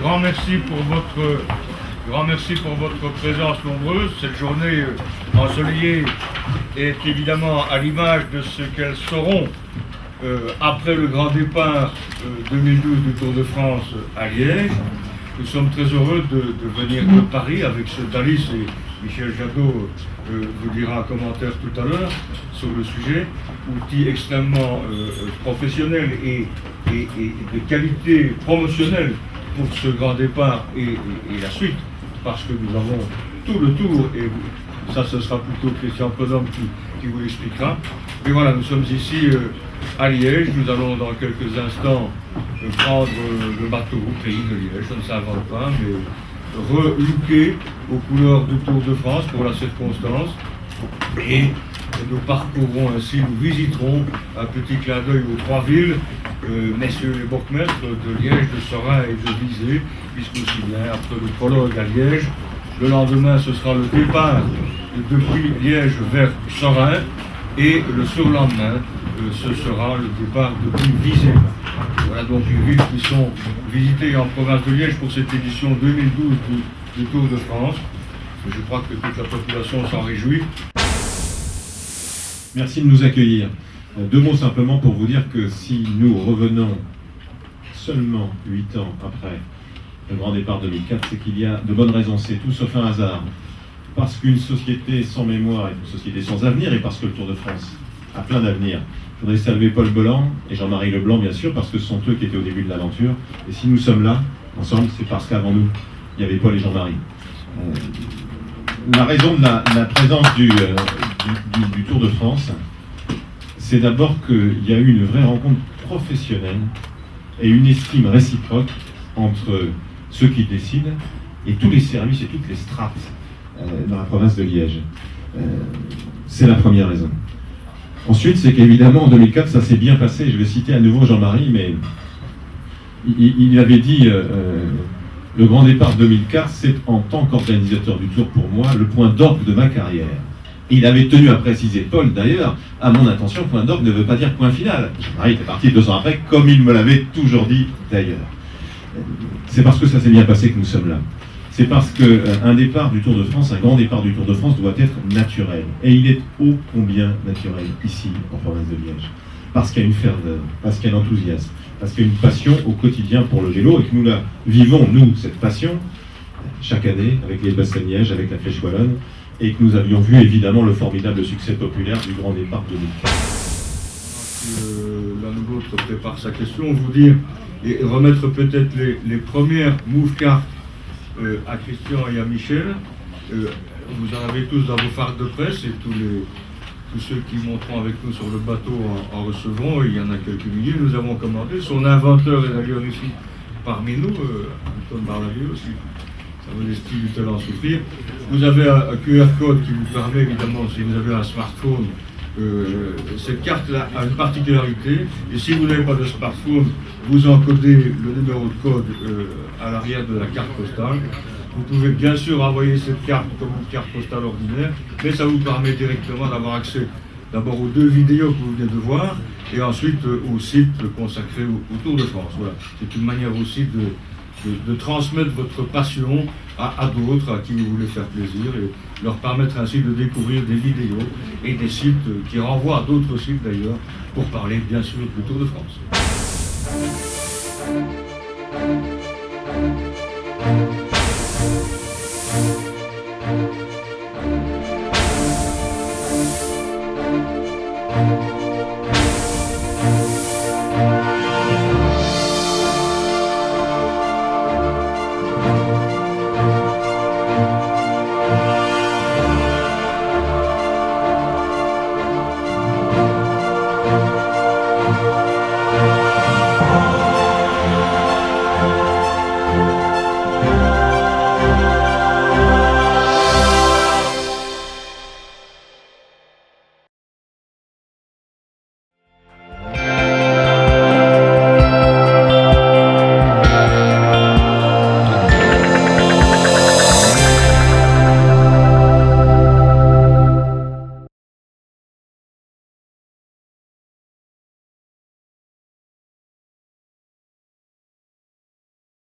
Grand merci pour votre présence nombreuse. Cette journée ensoleillée est évidemment à l'image de ce qu'elles seront après le grand départ 2012 du Tour de France à Liège. Nous sommes très heureux de venir de Paris avec ce Thalys, et Michel Jadot vous dira un commentaire tout à l'heure sur le sujet. Outil extrêmement professionnel et de qualité promotionnelle pour ce grand départ et la suite, parce que nous avons tout le tour, et ça ce sera plutôt Christian Prudhomme qui vous l'expliquera. Mais voilà, nous sommes ici à Liège. Nous allons dans quelques instants prendre le bateau au pays de Liège, ça ne s'invente pas, mais relooké aux couleurs du Tour de France pour la circonstance. Et nous parcourrons ainsi, nous visiterons un petit clin d'œil aux trois villes, messieurs les bourgmestres de Liège, de Sorin et de Visé, puisqu'aussi bien après le prologue à Liège, le lendemain ce sera le départ depuis Liège vers Sorin, et le surlendemain ce sera le départ depuis Visé. Voilà donc les villes qui sont visitées en province de Liège pour cette édition 2012 du Tour de France. Je crois que toute la population s'en réjouit. Merci de nous accueillir. Deux mots simplement pour vous dire que si nous revenons seulement 8 ans après le grand départ 2004, c'est qu'il y a de bonnes raisons, c'est tout sauf un hasard. Parce qu'une société sans mémoire est une société sans avenir, et parce que le Tour de France a plein d'avenir. Je voudrais saluer Paul Bolland et Jean-Marie Leblanc, bien sûr, parce que ce sont eux qui étaient au début de l'aventure. Et si nous sommes là, ensemble, c'est parce qu'avant nous, il y avait Paul et Jean-Marie. La raison de la présence du Tour de France, c'est d'abord qu'il y a eu une vraie rencontre professionnelle et une estime réciproque entre ceux qui décident et tous les services et toutes les strates dans la province de Liège. C'est la première raison. Ensuite, c'est qu'évidemment, en 2004, ça s'est bien passé. Je vais citer à nouveau Jean-Marie, mais il avait dit le grand départ 2004, c'est en tant qu'organisateur du Tour pour moi le point d'orgue de ma carrière. Et il avait tenu à préciser, Paul d'ailleurs, à mon intention, point d'orgue ne veut pas dire point final. Jean-Marie était parti 2 ans après, comme il me l'avait toujours dit d'ailleurs. C'est parce que ça s'est bien passé que nous sommes là. C'est parce qu'un départ du Tour de France, un grand départ du Tour de France doit être naturel. Et il est ô combien naturel ici, en province de Liège. Parce qu'il y a une ferveur, parce qu'il y a un enthousiasme, parce qu'il y a une passion au quotidien pour le vélo, et que nous la vivons, nous, cette passion, chaque année, avec les bassins de Liège, avec la Flèche Wallonne, et que nous avions vu évidemment le formidable succès populaire du grand départ 2004. L'un ou l'autre prépare sa question, vous dire, et remettre peut-être les premières move cards à Christian et à Michel. Vous en avez tous dans vos phares de presse, et tous ceux qui monteront avec nous sur le bateau en recevront. Il y en a quelques milliers, nous avons commandé. Son inventeur est d'ailleurs ici parmi nous, Antoine Barlavier aussi. Sa modestie lui en souffrir. Vous avez un QR code qui vous permet évidemment, si vous avez un smartphone, cette carte-là a une particularité, et si vous n'avez pas de smartphone, vous encodez le numéro de code à l'arrière de la carte postale. Vous pouvez bien sûr envoyer cette carte comme une carte postale ordinaire, mais ça vous permet directement d'avoir accès d'abord aux 2 vidéos que vous venez de voir, et ensuite au site consacré au Tour de France. Voilà. C'est une manière aussi de transmettre votre passion à d'autres à qui vous voulez faire plaisir, et leur permettre ainsi de découvrir des vidéos et des sites qui renvoient à d'autres sites d'ailleurs, pour parler bien sûr du Tour de France.